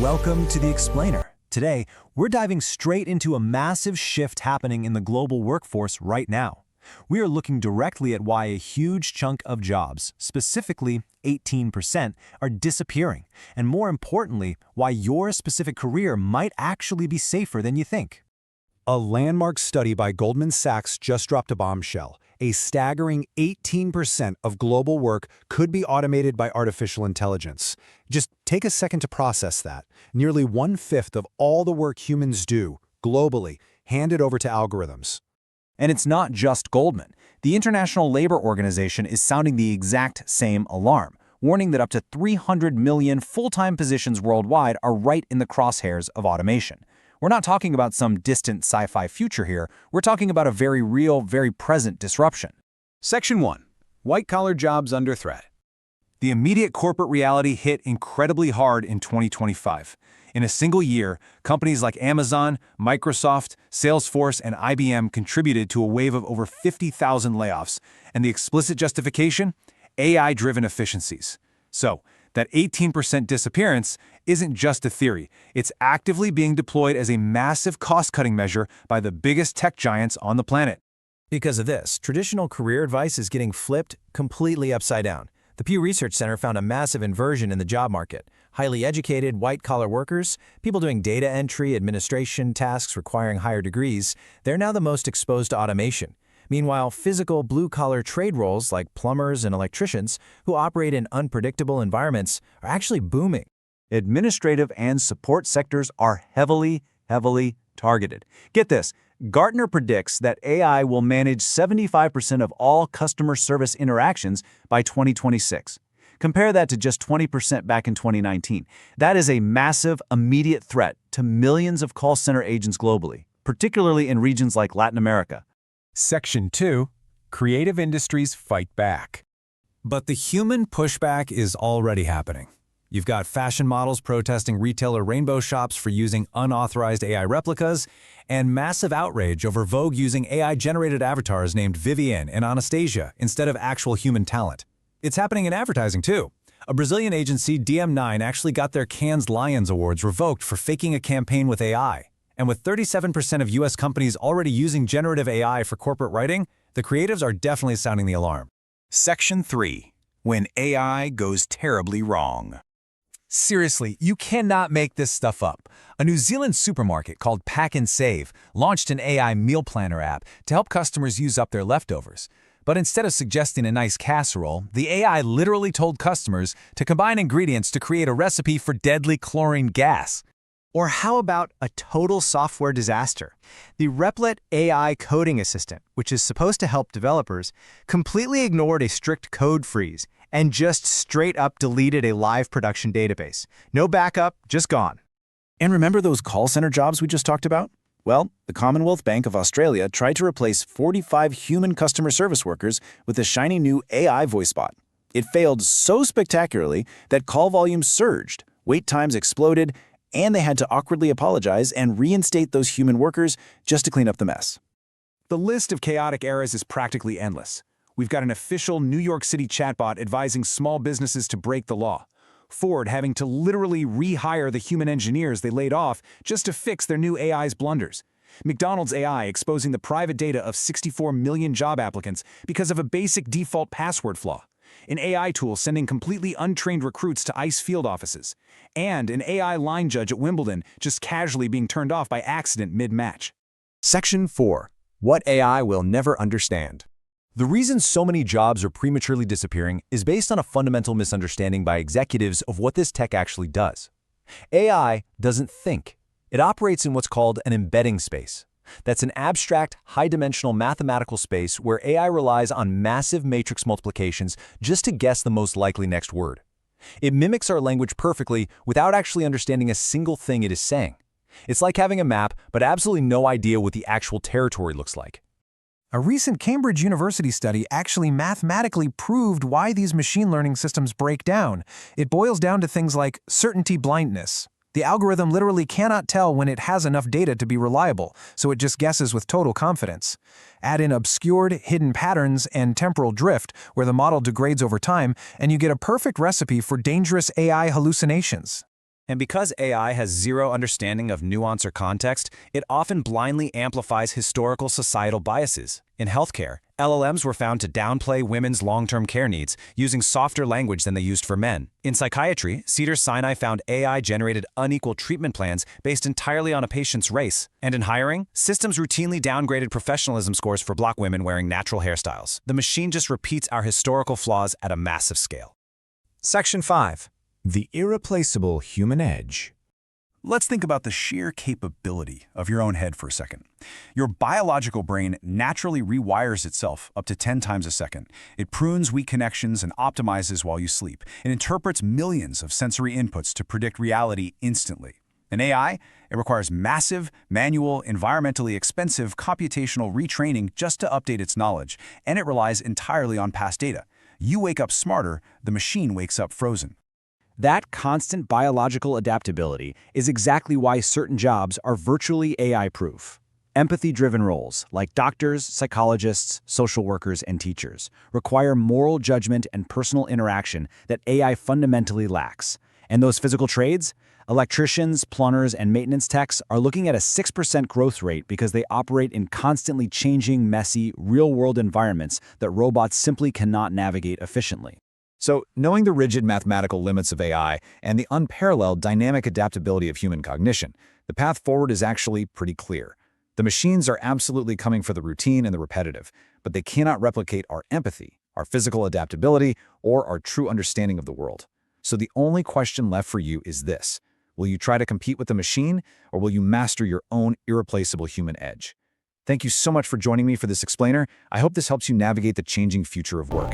Welcome to The Explainer. Today, we're diving straight into a massive shift happening in the global workforce right now. We are looking directly at why a huge chunk of jobs, specifically 18%, are disappearing, and more importantly, why your specific career might actually be safer than you think. A landmark study by Goldman Sachs just dropped a bombshell. A staggering 18% of global work could be automated by artificial intelligence. Just take a second to process that. Nearly 1/5 of all the work humans do, globally, handed over to algorithms. And it's not just Goldman. The International Labor Organization is sounding the exact same alarm, warning that up to 300 million full-time positions worldwide are right in the crosshairs of automation. We're not talking about some distant sci-fi future here. We're talking about a very real, very present disruption. Section 1. White-collar jobs under threat. The immediate corporate reality hit incredibly hard in 2025. In a single year, companies like Amazon, Microsoft, Salesforce, and IBM contributed to a wave of over 50,000 layoffs, and the explicit justification? AI-driven efficiencies. So, that 18% disappearance isn't just a theory. It's actively being deployed as a massive cost-cutting measure by the biggest tech giants on the planet. Because of this, traditional career advice is getting flipped completely upside down. The Pew Research Center found a massive inversion in the job market. Highly educated, white-collar workers, people doing data entry, administration tasks requiring higher degrees, they're now the most exposed to automation. Meanwhile, physical blue-collar trade roles like plumbers and electricians who operate in unpredictable environments are actually booming. Administrative and support sectors are heavily targeted. Get this, Gartner predicts that AI will manage 75% of all customer service interactions by 2026. Compare that to just 20% back in 2019. That is a massive, immediate threat to millions of call center agents globally, particularly in regions like Latin America. Section 2. Creative industries fight back. But the human pushback is already happening. You've got fashion models protesting retailer rainbow shops for using unauthorized AI replicas, and massive outrage over Vogue using AI-generated avatars named Vivienne and Anastasia instead of actual human talent. It's happening in advertising, too. A Brazilian agency, DM9, actually got their Cannes Lions Awards revoked for faking a campaign with AI. And with 37% of US companies already using generative AI for corporate writing, the creatives are definitely sounding the alarm. Section 3. When AI goes terribly wrong. Seriously, you cannot make this stuff up. A New Zealand supermarket called Pack and Save launched an AI meal planner app to help customers use up their leftovers. But instead of suggesting a nice casserole, the AI literally told customers to combine ingredients to create a recipe for deadly chlorine gas. Or how about a total software disaster? The Replit AI coding assistant, which is supposed to help developers, completely ignored a strict code freeze and just straight up deleted a live production database. No backup, just gone. And remember those call center jobs we just talked about? Well, the Commonwealth Bank of Australia tried to replace 45 human customer service workers with a shiny new AI voice bot. It failed so spectacularly that call volumes surged, wait times exploded, and they had to awkwardly apologize and reinstate those human workers just to clean up the mess. The list of chaotic errors is practically endless. We've got an official New York City chatbot advising small businesses to break the law. Ford having to literally rehire the human engineers they laid off just to fix their new AI's blunders. McDonald's AI exposing the private data of 64 million job applicants because of a basic default password flaw. An AI tool sending completely untrained recruits to ICE field offices. And an AI line judge at Wimbledon just casually being turned off by accident mid-match. Section 4. What AI will never understand. The reason so many jobs are prematurely disappearing is based on a fundamental misunderstanding by executives of what this tech actually does. AI doesn't think. It operates in what's called an embedding space. That's an abstract, high-dimensional mathematical space where AI relies on massive matrix multiplications just to guess the most likely next word. It mimics our language perfectly without actually understanding a single thing it is saying. It's like having a map, but absolutely no idea what the actual territory looks like. A recent Cambridge University study actually mathematically proved why these machine learning systems break down. It boils down to things like certainty blindness. The algorithm literally cannot tell when it has enough data to be reliable, so it just guesses with total confidence. Add in obscured, hidden patterns and temporal drift, where the model degrades over time, and you get a perfect recipe for dangerous AI hallucinations. And because AI has zero understanding of nuance or context, it often blindly amplifies historical societal biases. In healthcare, LLMs were found to downplay women's long-term care needs, using softer language than they used for men. In psychiatry, Cedars-Sinai found AI-generated unequal treatment plans based entirely on a patient's race. And in hiring, systems routinely downgraded professionalism scores for Black women wearing natural hairstyles. The machine just repeats our historical flaws at a massive scale. Section 5. The irreplaceable human edge. Let's think about the sheer capability of your own head for a second. Your biological brain naturally rewires itself up to 10 times a second. It prunes weak connections and optimizes while you sleep. It interprets millions of sensory inputs to predict reality instantly. In AI, it requires massive, manual, environmentally expensive computational retraining just to update its knowledge, and it relies entirely on past data. You wake up smarter, the machine wakes up frozen. That constant biological adaptability is exactly why certain jobs are virtually AI-proof. Empathy-driven roles, like doctors, psychologists, social workers, and teachers, require moral judgment and personal interaction that AI fundamentally lacks. And those physical trades? Electricians, plumbers, and maintenance techs are looking at a 6% growth rate because they operate in constantly changing, messy, real-world environments that robots simply cannot navigate efficiently. So, knowing the rigid mathematical limits of AI and the unparalleled dynamic adaptability of human cognition, the path forward is actually pretty clear. The machines are absolutely coming for the routine and the repetitive, but they cannot replicate our empathy, our physical adaptability, or our true understanding of the world. So the only question left for you is this: will you try to compete with the machine, or will you master your own irreplaceable human edge? Thank you so much for joining me for this explainer. I hope this helps you navigate the changing future of work.